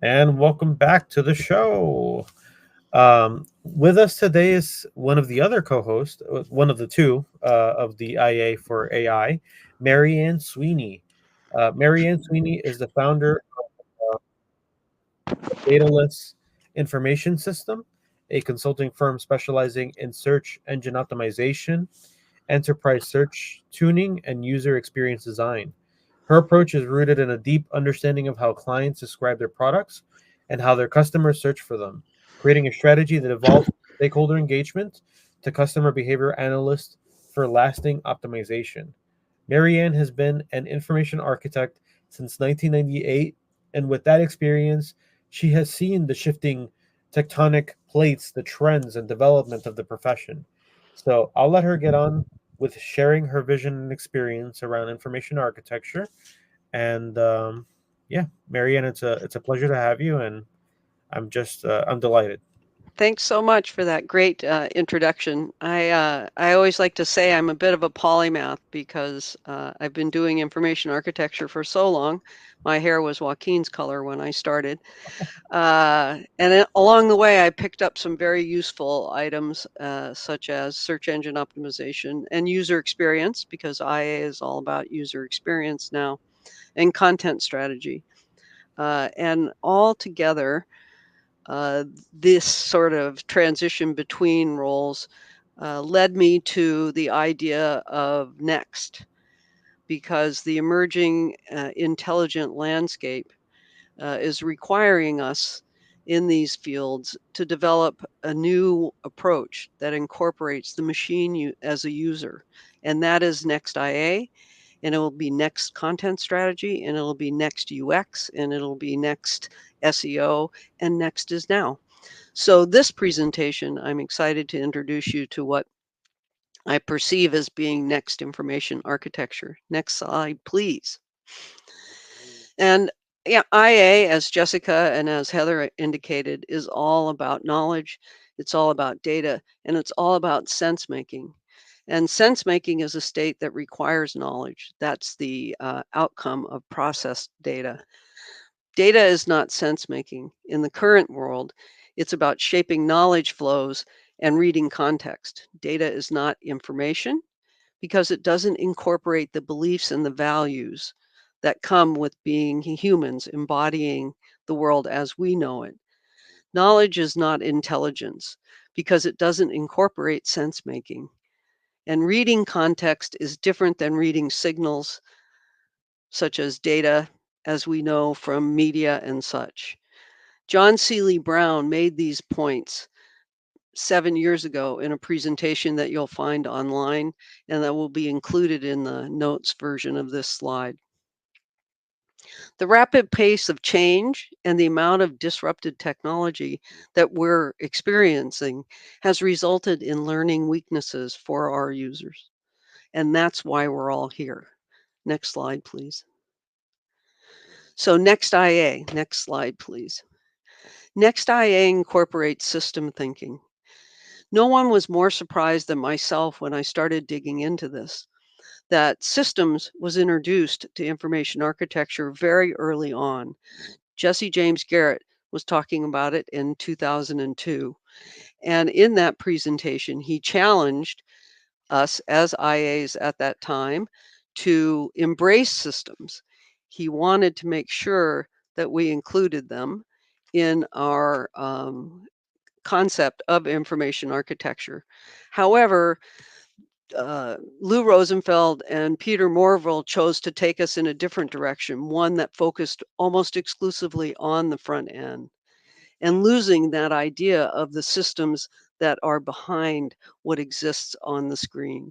and welcome back to the show. With us today is one of the other co-hosts, one of the two of the IA for AI, Marianne Sweeney. Marianne Sweeney is the founder of Dataless Information System, a consulting firm specializing in search engine optimization, enterprise search tuning, and user experience design. Her approach is rooted in a deep understanding of how clients describe their products and how their customers search for them, creating a strategy that evolves from stakeholder engagement to customer behavior analyst for lasting optimization. Marianne has been an information architect since 1998, and with that experience, she has seen the shifting tectonic plates, the trends, and development of the profession. So I'll let her get on with sharing her vision and experience around information architecture. And yeah, Marianne, it's a pleasure to have you, and I'm delighted. Thanks so much for that great introduction. I always like to say I'm a bit of a polymath because I've been doing information architecture for so long. My hair was Joaquin's color when I started, along the way I picked up some very useful items such as search engine optimization and user experience, because IA is all about user experience now, and content strategy, and all together uh, this sort of transition between roles led me to the idea of next, because the emerging intelligent landscape is requiring us in these fields to develop a new approach that incorporates the machine as a user. And that is Next IA, and it will be next content strategy, and it'll be next UX, and it'll be next SEO, and next is now. So, this presentation, I'm excited to introduce you to what I perceive as being next information architecture. Next slide, please. And yeah, IA, as Jessica and as Heather indicated, is all about knowledge, it's all about data, and it's all about sense making. And sense making is a state that requires knowledge. That's the outcome of processed data. Data is not sense making. In the current world, it's about shaping knowledge flows and reading context. Data is not information because it doesn't incorporate the beliefs and the values that come with being humans, embodying the world as we know it. Knowledge is not intelligence because it doesn't incorporate sense making. And reading context is different than reading signals such as data, as we know from media and such. John Seeley Brown made these points 7 years ago in a presentation that you'll find online and that will be included in the notes version of this slide. The rapid pace of change and the amount of disrupted technology that we're experiencing has resulted in learning weaknesses for our users. And that's why we're all here. Next slide, please. So, Next IA, next slide, please. Next IA incorporates system thinking. No one was more surprised than myself when I started digging into this, that systems was introduced to information architecture very early on. Jesse James Garrett was talking about it in 2002. And in that presentation, he challenged us as IAs at that time to embrace systems. He wanted to make sure that we included them in our concept of information architecture. However, Lou Rosenfeld and Peter Morville chose to take us in a different direction, one that focused almost exclusively on the front end, and losing that idea of the systems that are behind what exists on the screen.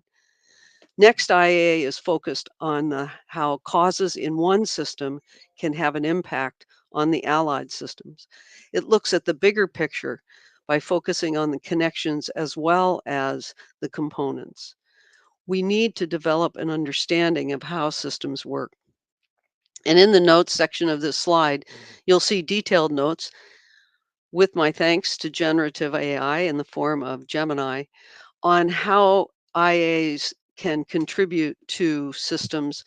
Next IA is focused on how causes in one system can have an impact on the allied systems. It looks at the bigger picture by focusing on the connections as well as the components. We need to develop an understanding of how systems work. And in the notes section of this slide, you'll see detailed notes with my thanks to generative AI in the form of Gemini on how IAs can contribute to systems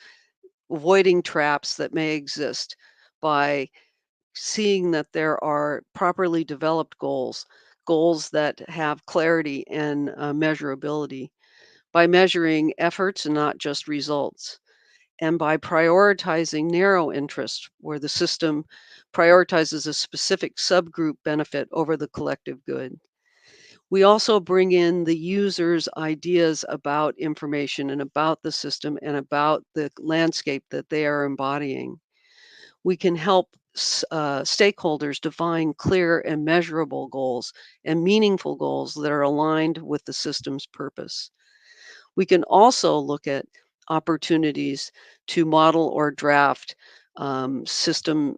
avoiding traps that may exist by seeing that there are properly developed goals, goals that have clarity and measurability, by measuring efforts and not just results, and by prioritizing narrow interests where the system prioritizes a specific subgroup benefit over the collective good. We also bring in the user's ideas about information and about the system and about the landscape that they are embodying. We can help stakeholders define clear and measurable goals and meaningful goals that are aligned with the system's purpose. We can also look at opportunities to model or draft system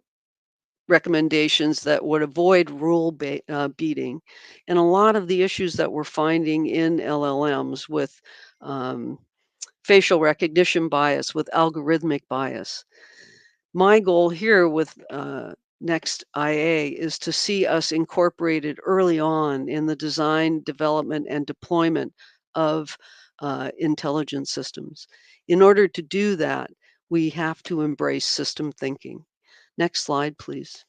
recommendations that would avoid beating. And a lot of the issues that we're finding in LLMs with um, facial recognition bias, with algorithmic bias. My goal here with Next IA is to see us incorporated early on in the design, development, and deployment of intelligent systems. In order to do that, we have to embrace system thinking. Next slide, please.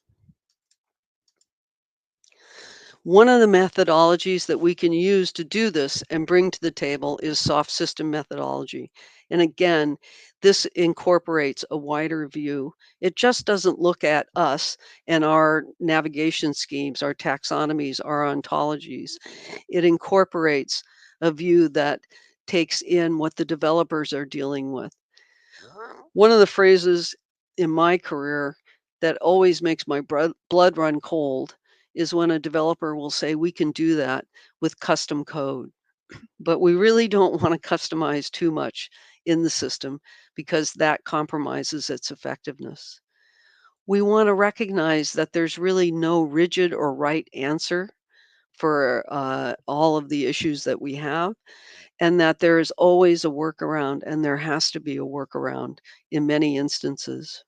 One of the methodologies that we can use to do this and bring to the table is soft system methodology. And again, this incorporates a wider view. It just doesn't look at us and our navigation schemes, our taxonomies, our ontologies. It incorporates a view that takes in what the developers are dealing with. One of the phrases in my career that always makes my blood run cold is when a developer will say, "We can do that with custom code." But we really don't want to customize too much in the system because that compromises its effectiveness. We want to recognize that there's really no rigid or right answer for all of the issues that we have, and that there is always a workaround, and there has to be a workaround in many instances.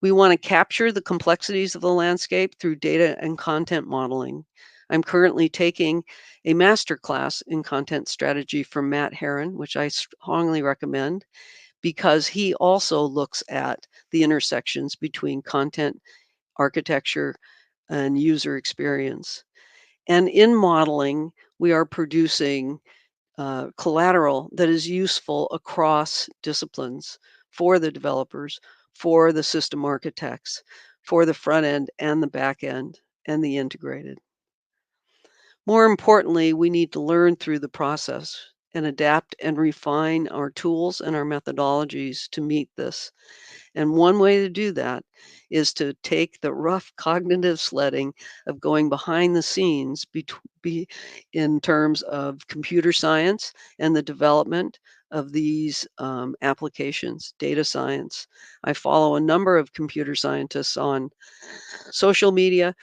We want to capture the complexities of the landscape through data and content modeling. I'm currently taking a master class in content strategy from Matt Herron, which I strongly recommend because he also looks at the intersections between content, architecture, and user experience. And in modeling, we are producing collateral that is useful across disciplines for the developers, for the system architects, for the front end and the back end and the integrated. More importantly, we need to learn through the process and adapt and refine our tools and our methodologies to meet this. And one way to do that is to take the rough cognitive sledding of going behind the scenes in terms of computer science and the development of these applications, data science. I follow a number of computer scientists on social media.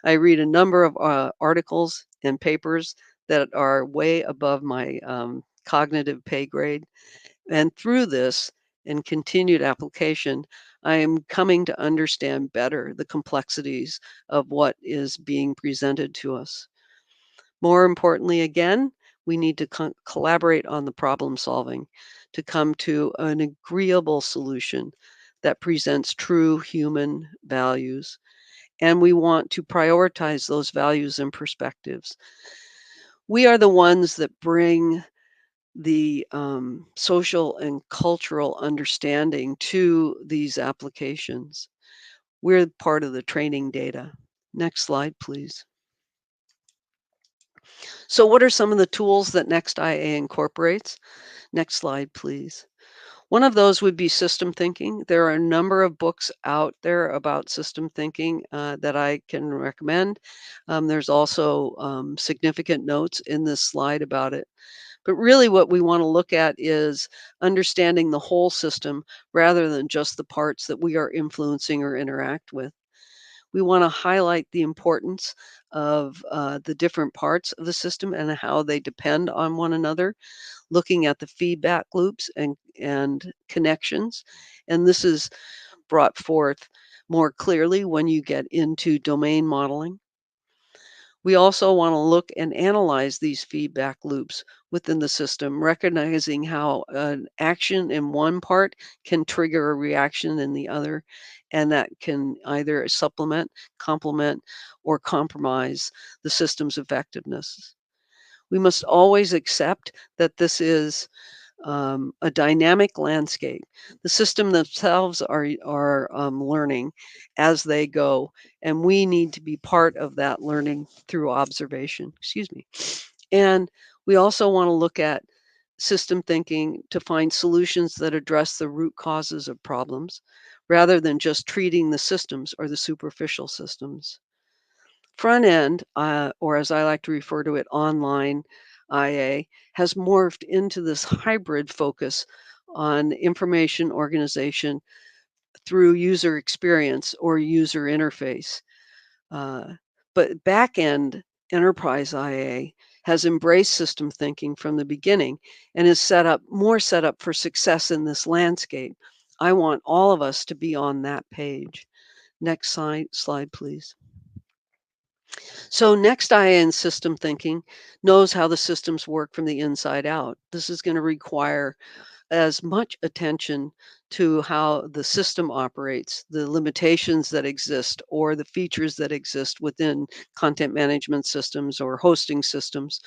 I read a number of articles and papers that are way above my cognitive pay grade. And through this and continued application, I am coming to understand better the complexities of what is being presented to us. More importantly, again, we need to collaborate on the problem solving to come to an agreeable solution that presents true human values. And we want to prioritize those values and perspectives. We are the ones that bring the social and cultural understanding to these applications. We're part of the training data. Next slide, please. So what are some of the tools that NextIA incorporates? Next slide, please. One of those would be system thinking. There are a number of books out there about system thinking that I can recommend. There's also significant notes in this slide about it. But really what we want to look at is understanding the whole system rather than just the parts that we are influencing or interact with. We want to highlight the importance of the different parts of the system and how they depend on one another, looking at the feedback loops and connections. And this is brought forth more clearly when you get into domain modeling. We also want to look and analyze these feedback loops within the system, recognizing how an action in one part can trigger a reaction in the other, and that can either supplement, complement, or compromise the system's effectiveness. We must always accept that this is a dynamic landscape. The system themselves are learning as they go, and we need to be part of that learning through observation. Excuse me. And we also want to look at system thinking to find solutions that address the root causes of problems rather than just treating the systems or the superficial systems. Front end, or as I like to refer to it, online IA, has morphed into this hybrid focus on information organization through user experience or user interface. Uh, but back end enterprise IA has embraced system thinking from the beginning and is set up for success in this landscape. I want all of us to be on that page. Next slide, please. So next IA in system thinking knows how the systems work from the inside out. This is going to require as much attention to how the system operates, the limitations that exist, or the features that exist within content management systems or hosting systems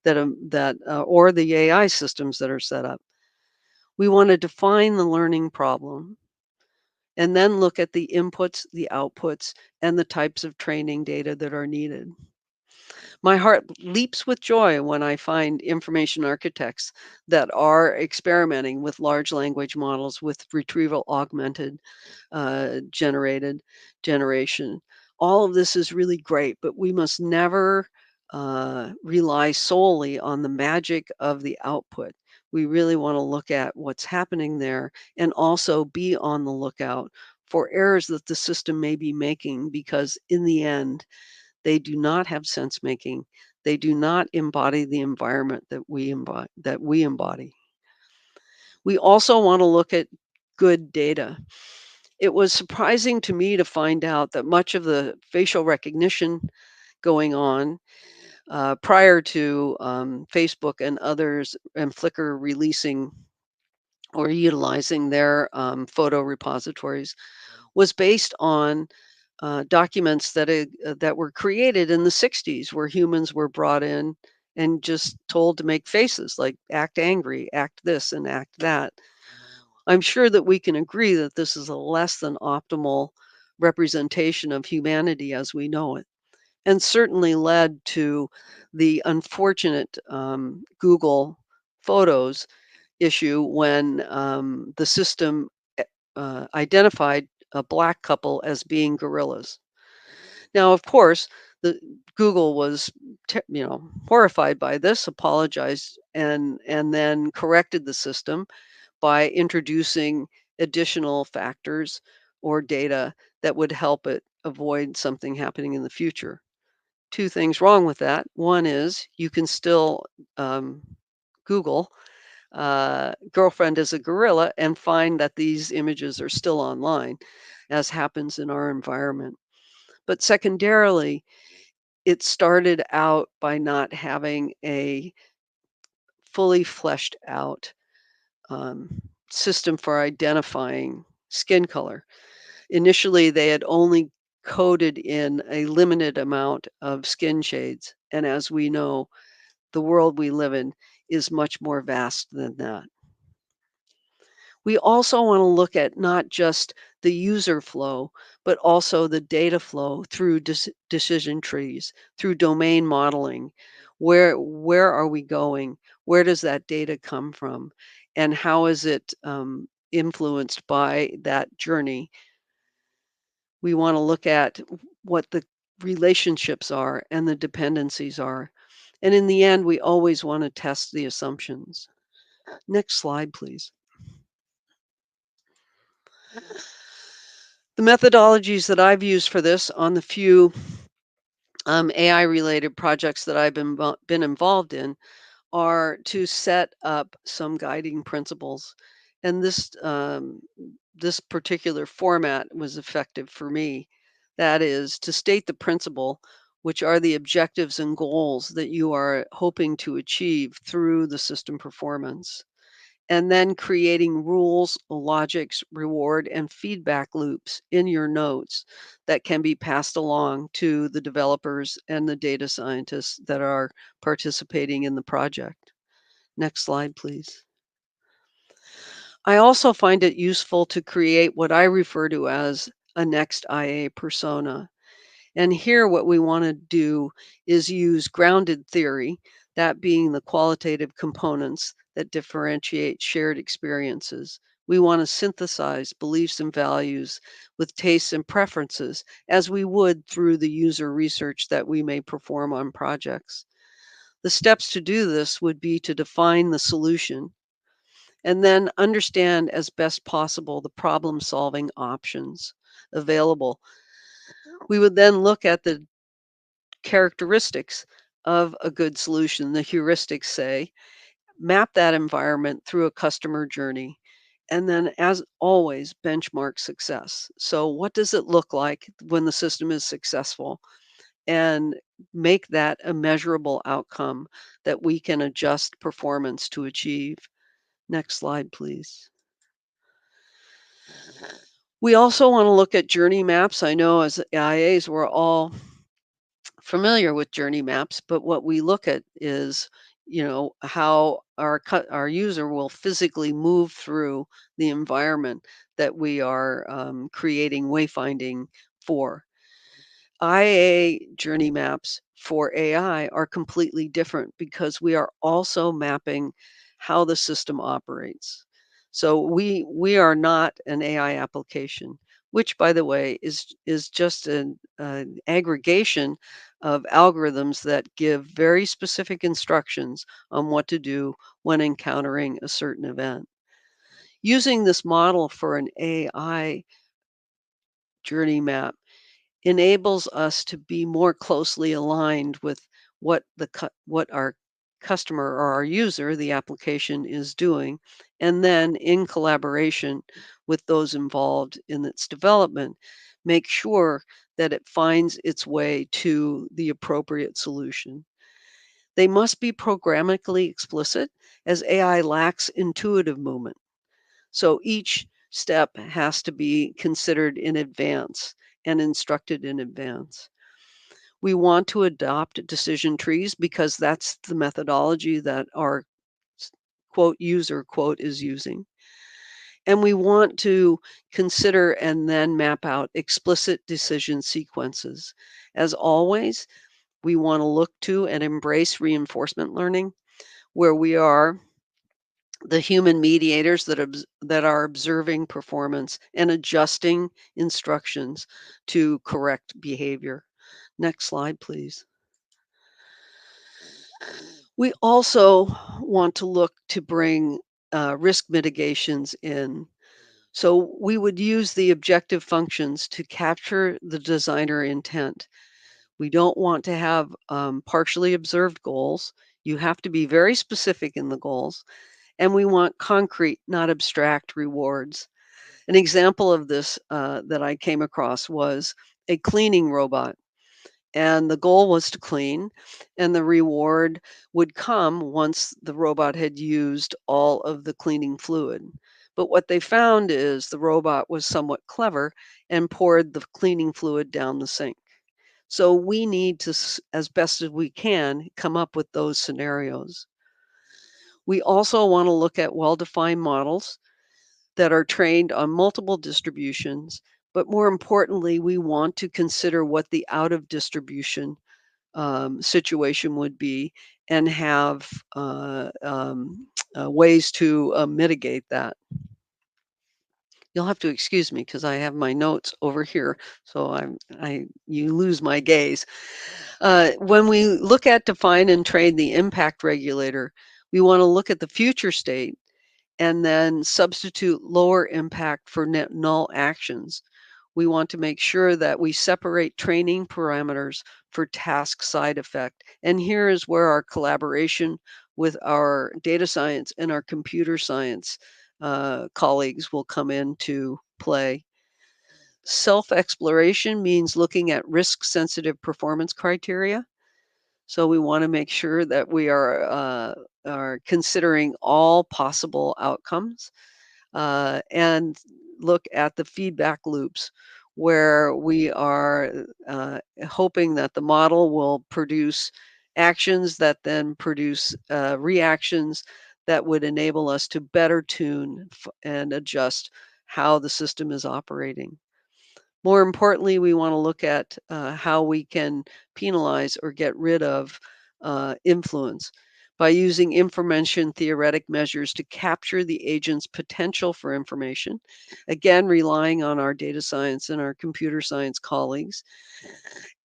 or the AI systems that are set up. We want to define the learning problem and then look at the inputs, the outputs, and the types of training data that are needed. My heart leaps with joy when I find information architects that are experimenting with large language models with retrieval augmented generated generation. All of this is really great, but we must never rely solely on the magic of the output. We really want to look at what's happening there and also be on the lookout for errors that the system may be making because in the end, they do not have sense making. They do not embody the environment that we embody. We also want to look at good data. It was surprising to me to find out that much of the facial recognition going on prior to Facebook and others and Flickr releasing or utilizing their photo repositories was based on documents that were created in the 60s, where humans were brought in and just told to make faces like act angry, act this, and act that. I'm sure that we can agree that this is a less than optimal representation of humanity as we know it, and certainly led to the unfortunate Google Photos issue when the system identified a black couple as being gorillas. Now, of course, the Google was, horrified by this, apologized, and then corrected the system by introducing additional factors or data that would help it avoid something happening in the future. Two things wrong with that. One is you can still Google girlfriend is a gorilla and find that these images are still online, as happens in our environment. But secondarily, it started out by not having a fully fleshed out um, system for identifying skin color. Initially, they had only coded in a limited amount of skin shades. And as we know, the world we live in is much more vast than that. We also want to look at not just the user flow, but also the data flow through decision trees, through domain modeling. Where are we going? Where does that data come from? And how is it influenced by that journey? We want to look at what the relationships are and the dependencies are. And in the end, we always want to test the assumptions. Next slide, please. The methodologies that I've used for this on the few AI related projects that I've been involved in are to set up some guiding principles. And this particular format was effective for me. That is to state the principle, which are the objectives and goals that you are hoping to achieve through the system performance. and then creating rules, logics, reward, and feedback loops in your notes that can be passed along to the developers and the data scientists that are participating in the project. Next slide, please. I also find it useful to create what I refer to as a next IA persona. And here, what we want to do is use grounded theory, that being the qualitative components that differentiate shared experiences. We want to synthesize beliefs and values with tastes and preferences, as we would through the user research that we may perform on projects. The steps to do this would be to define the solution and then understand as best possible the problem solving options available. We would then look at the characteristics of a good solution, the heuristics say, map that environment through a customer journey, and then, as always, benchmark success. So, what does it look like when the system is successful? And make that a measurable outcome that we can adjust performance to achieve. Next slide, please. We also want to look at journey maps. I know as IAs, we're all familiar with journey maps, but what we look at is, how our user will physically move through the environment that we are creating wayfinding for. IA journey maps for AI are completely different because we are also mapping how the system operates. So we are not an AI application, which, by the way, is just an aggregation of algorithms that give very specific instructions on what to do when encountering a certain event. Using this model for an AI journey map enables us to be more closely aligned with what our customer or our user, the application, is doing, and then in collaboration with those involved in its development, make sure that it finds its way to the appropriate solution. They must be programmatically explicit, as AI lacks intuitive movement. So each step has to be considered in advance and instructed in advance. We want to adopt decision trees because that's the methodology that our quote user quote is using. And we want to consider and then map out explicit decision sequences. As always, we want to look to and embrace reinforcement learning, where we are the human mediators that are observing performance and adjusting instructions to correct behavior. Next slide, please. We also want to look to bring risk mitigations in. So we would use the objective functions to capture the designer intent. We don't want to have partially observed goals. You have to be very specific in the goals. And we want concrete, not abstract rewards. An example of this that I came across was a cleaning robot. And the goal was to clean, and the reward would come once the robot had used all of the cleaning fluid. But what they found is the robot was somewhat clever and poured the cleaning fluid down the sink. So we need to, as best as we can, come up with those scenarios. We also want to look at well defined models that are trained on multiple distributions. But more importantly, we want to consider what the out of distribution situation would be and have ways to mitigate that. You'll have to excuse me because I have my notes over here, so you lose my gaze. When we look at define and train the impact regulator, we want to look at the future state and then substitute lower impact for net null actions. We want to make sure that we separate training parameters for task side effect. And here is where our collaboration with our data science and our computer science colleagues will come into play. Self exploration means looking at risk sensitive performance criteria. So we want to make sure that we are considering all possible outcomes and look at the feedback loops where we are hoping that the model will produce actions that then produce reactions that would enable us to better tune and adjust how the system is operating. More importantly, we want to look at how we can penalize or get rid of influence by using information theoretic measures to capture the agent's potential for information. Again, relying on our data science and our computer science colleagues.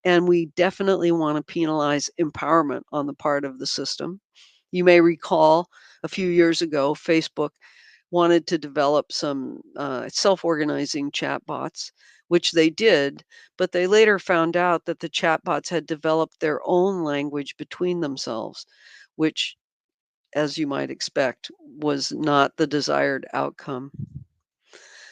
And we definitely want to penalize empowerment on the part of the system. You may recall a few years ago, Facebook wanted to develop some self-organizing chatbots, which they did, but they later found out that the chatbots had developed their own language between themselves, which, as you might expect, was not the desired outcome.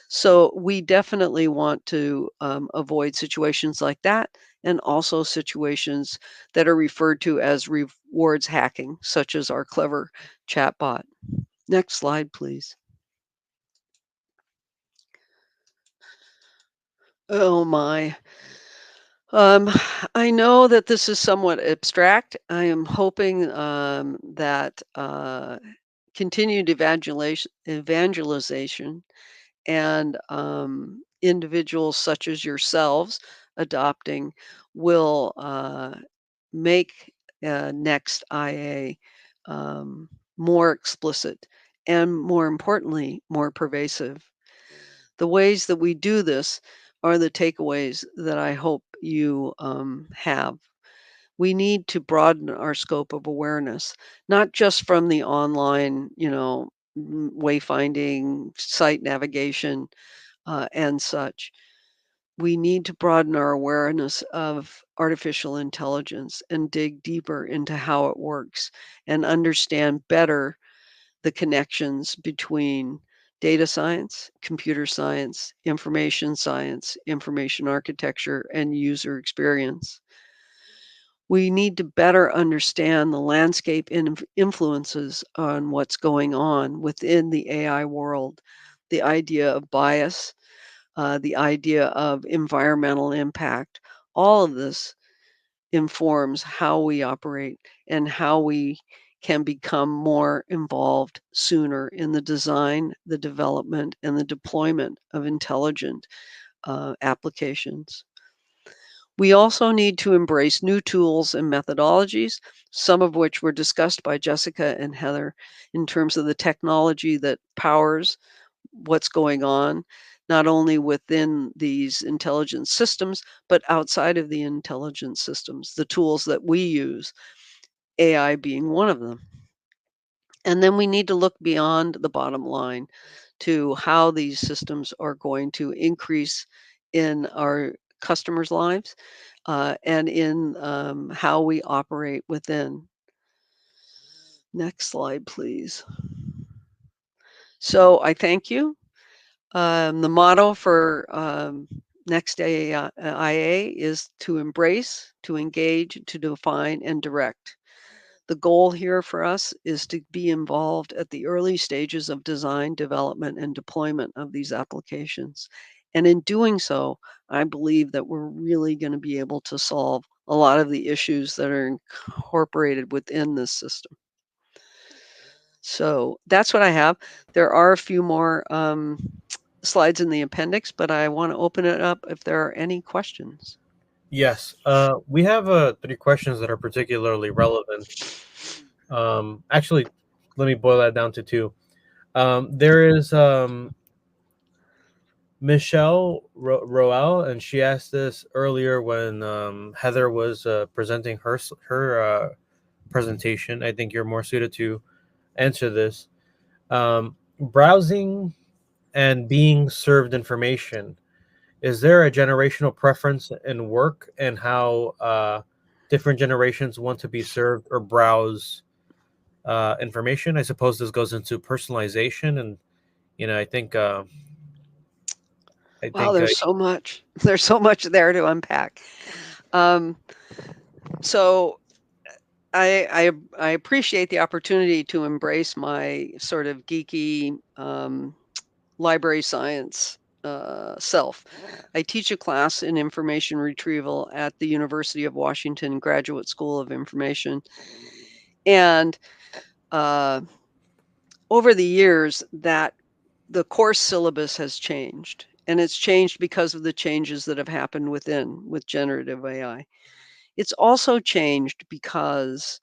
So we definitely want to avoid situations like that, and also situations that are referred to as rewards hacking, such as our clever chatbot. Next slide, please. Oh my. Um, I know that this is somewhat abstract. I am hoping that continued evangelization and individuals such as yourselves adopting will make next IA more explicit and, more importantly, more pervasive. The ways that we do this are the takeaways that I hope you have. We need to broaden our scope of awareness, not just from the online, wayfinding, site navigation, and such. We need to broaden our awareness of artificial intelligence and dig deeper into how it works and understand better the connections between data science, computer science, information architecture, and user experience. We need to better understand the landscape and influences on what's going on within the AI world, the idea of bias, the idea of environmental impact. All of this informs how we operate and how we can become more involved sooner in the design, the development, and the deployment of intelligent applications. We also need to embrace new tools and methodologies, some of which were discussed by Jessica and Heather in terms of the technology that powers what's going on, not only within these intelligent systems, but outside of the intelligent systems, the tools that we use, AI being one of them. And then we need to look beyond the bottom line to how these systems are going to increase in our customers' lives and in how we operate within. Next slide, please. So I thank you. The motto for Next IA is to embrace, to engage, to define, and direct. The goal here for us is to be involved at the early stages of design, development, and deployment of these applications. And in doing so, I believe that we're really going to be able to solve a lot of the issues that are incorporated within this system. So that's what I have. There are a few more slides in the appendix, but I want to open it up if there are any questions. Yes, we have three questions that are particularly relevant. Actually, let me boil that down to two. There is Michelle Roel, and she asked this earlier when Heather was presenting her presentation. I think you're more suited to answer this. Browsing and being served information. Is there a generational preference in work and how different generations want to be served or browse information? I suppose this goes into personalization, and I think Wow, there's so much. There's so much there to unpack. Um, so I appreciate the opportunity to embrace my sort of geeky library science self. I teach a class in information retrieval at the University of Washington Graduate School of Information, and uh, over the years, that the course syllabus has changed, and it's changed because of the changes that have happened with generative AI. It's also changed because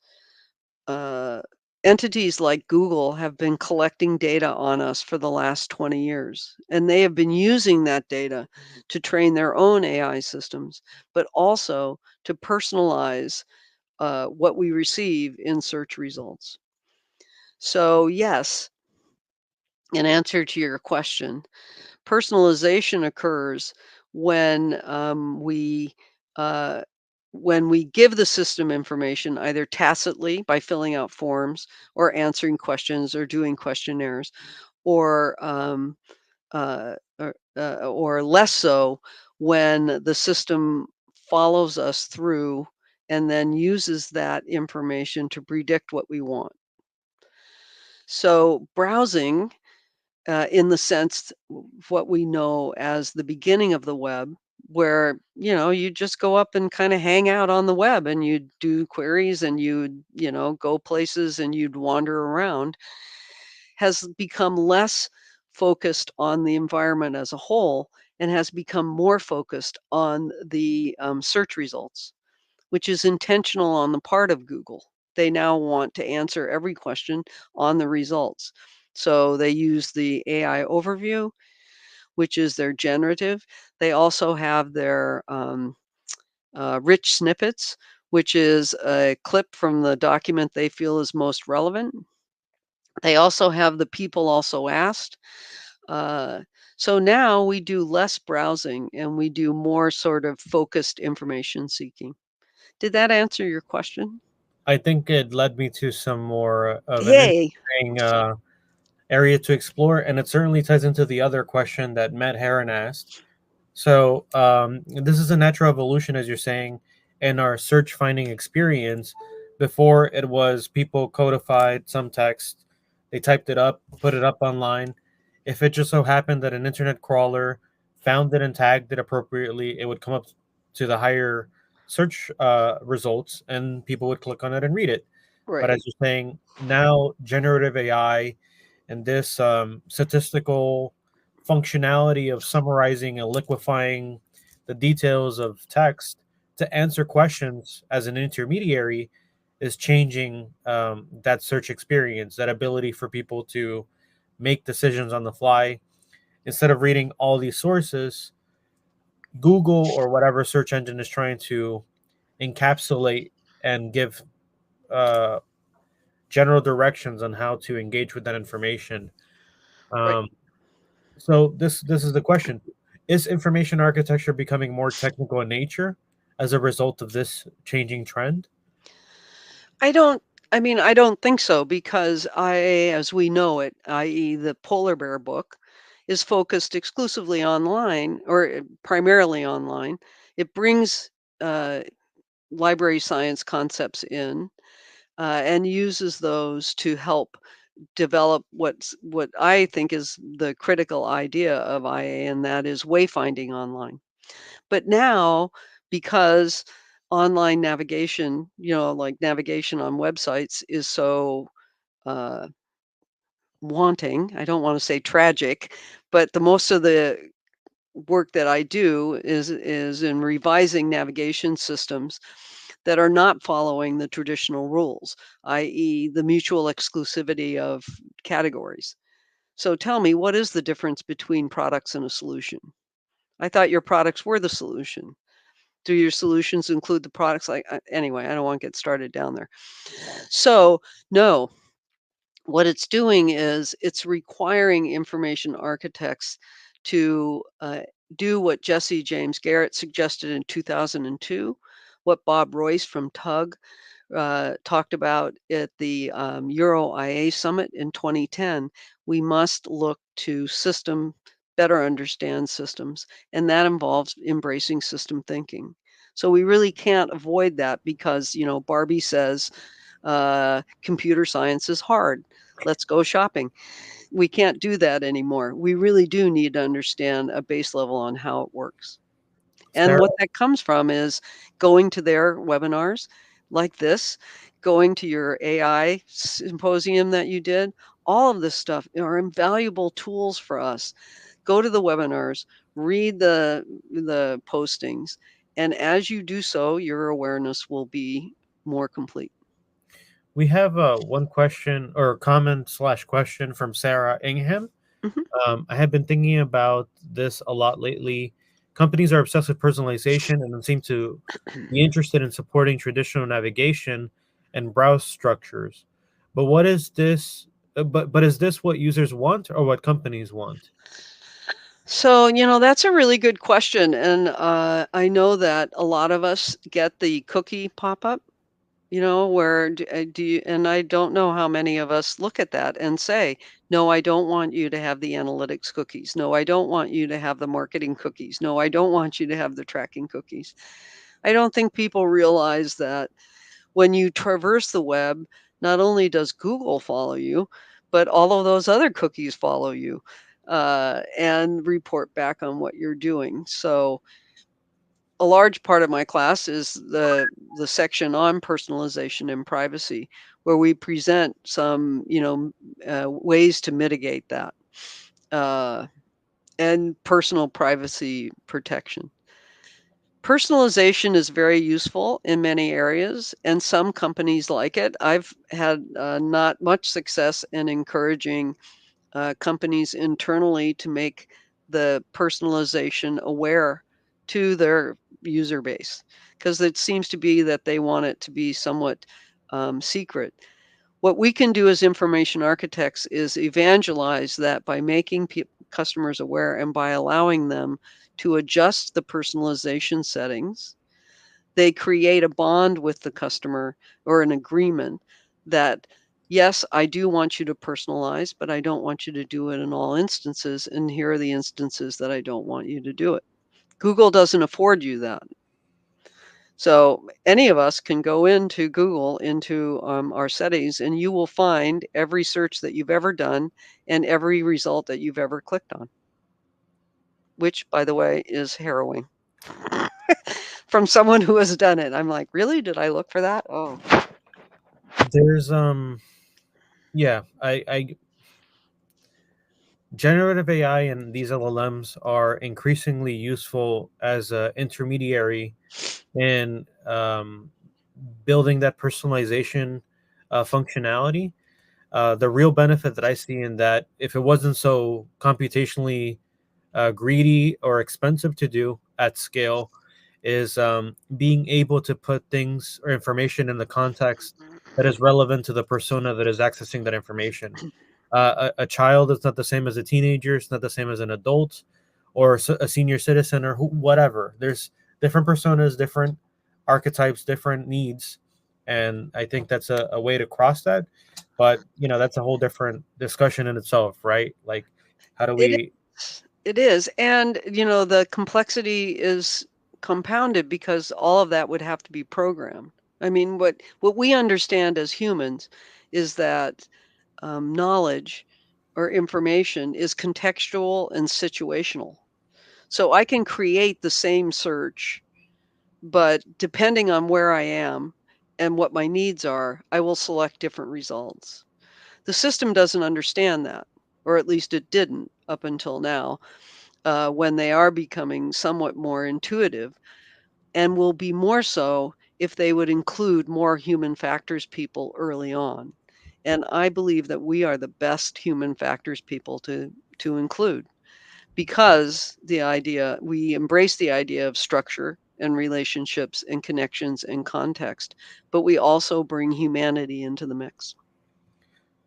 uh, entities like Google have been collecting data on us for the last 20 years, and they have been using that data to train their own AI systems, but also to personalize what we receive in search results. So, yes, in answer to your question, personalization occurs when uh, when we give the system information either tacitly by filling out forms or answering questions or doing questionnaires, or or less so when the system follows us through and then uses that information to predict what we want. So browsing, in the sense what we know as the beginning of the web, where you just go up and kind of hang out on the web and you do queries and you go places and you'd wander around, has become less focused on the environment as a whole and has become more focused on the search results, which is intentional on the part of Google. They now want to answer every question on the results. So they use the AI overview, which is their generative. They also have their rich snippets, which is a clip from the document they feel is most relevant. They also have the people also asked. Uh, so now we do less browsing and we do more sort of focused information seeking. Did that answer your question? I think it led me to some more of an Yay. interesting area to explore, and it certainly ties into the other question that Matt Heron asked. So, this is a natural evolution, as you're saying, in our search finding experience. Before, it was people codified some text, they typed it up, put it up online. If it just so happened that an internet crawler found it and tagged it appropriately, it would come up to the higher search results, and people would click on it and read it. But Right. as you're saying, now generative AI and this statistical functionality of summarizing and liquefying the details of text to answer questions as an intermediary is changing that search experience, that ability for people to make decisions on the fly. Instead of reading all these sources, Google or whatever search engine is trying to encapsulate and give uh, general directions on how to engage with that information. Right. Um, So this is the question: is information architecture becoming more technical in nature as a result of this changing trend? I don't I don't think so, because IA as we know it, i.e. the polar bear book, is focused exclusively online, or primarily online. It brings uh, library science concepts in, and uses those to help develop what I think is the critical idea of IA, and that is wayfinding online. But now, because online navigation, like navigation on websites is so uh, wanting, I don't want to say tragic, but the most of the work that I do is in revising navigation systems that are not following the traditional rules, i.e., the mutual exclusivity of categories. So tell me, what is the difference between products and a solution? I thought your products were the solution. Do your solutions include the products? Anyway, I don't want to get started down there. So, no, what it's doing is it's requiring information architects to do what Jesse James Garrett suggested in 2002, what Bob Royce from Tug talked about at the Euro IA Summit in 2010. We must look to better understand systems, and that involves embracing system thinking. So we really can't avoid that because, Barbie says Computer science is hard. Let's go shopping. We can't do that anymore. We really do need to understand a base level on how it works. And Sarah, what that comes from is going to their webinars like this, going to your AI symposium that you did. All of this stuff are invaluable tools for us. Go to the webinars, read the postings, and as you do so, your awareness will be more complete. we have one question or comment slash question from Sarah Ingham. Mhm. I have been thinking about this a lot lately. Companies are obsessed with personalization and seem to be interested in supporting traditional navigation and browse structures. But what is this? But is this what users want or what companies want? So, that's a really good question. And I know that a lot of us get the cookie pop up, where do you, and I don't know how many of us look at that and say, no, I don't want you to have the analytics cookies. No, I don't want you to have the marketing cookies. No, I don't want you to have the tracking cookies. I don't think people realize that when you traverse the web, not only does Google follow you, but all of those other cookies follow you and report back on what you're doing. So a large part of my class is the section on personalization and privacy, where we present some ways to mitigate that uh, and personal privacy protection. Personalization is very useful in many areas, and some companies like it. I've had not much success in encouraging companies internally to make the personalization aware to their user base, because it seems to be that they want it to be somewhat secret. What we can do as information architects is evangelize that by making customers aware and by allowing them to adjust the personalization settings. They create a bond with the customer or an agreement that, yes, I do want you to personalize, but I don't want you to do it in all instances. And here are the instances that I don't want you to do it. Google doesn't afford you that. So any of us can go into Google, into our settings, and you will find every search that you've ever done and every result that you've ever clicked on, which, by the way, is harrowing. From someone who has done it, I'm like, really? Did I look for that? Oh, There's yeah, I generative AI and these LLMs are increasingly useful as an intermediary in building that personalization functionality. The real benefit that I see in that, if it wasn't so computationally greedy or expensive to do at scale, is being able to put things or information in the context that is relevant to the persona that is accessing that information. A child is not the same as a teenager, it's not the same as an adult or a senior citizen or whatever. There's different personas, different archetypes, different needs. And I think that's a way to cross that. But, that's a whole different discussion in itself, right? Like, how do it we is. It is. And, the complexity is compounded because all of that would have to be programmed. I mean, what we understand as humans is that knowledge or information is contextual and situational. So I can create the same search, but depending on where I am and what my needs are, I will select different results. The system doesn't understand that, or at least it didn't up until now, when they are becoming somewhat more intuitive, and will be more so if they would include more human factors people early on. And I believe that we are the best human factors people to include, because we embrace the idea of structure and relationships and connections and context, but we also bring humanity into the mix.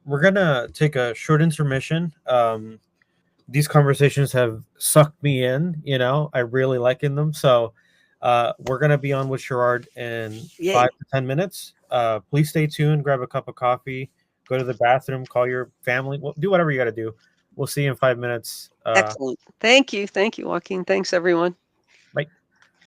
we're gonna take a short intermission. These conversations have sucked me in. I really liking them. So we're gonna be on with Sherrod in Yay. 5 to 10 minutes. Please stay tuned. Grab a cup of coffee. Go to the bathroom. Call your family. Do whatever you got to do. We'll see you in 5 minutes. Excellent. Thank you. Thank you, Joaquin. Thanks, everyone.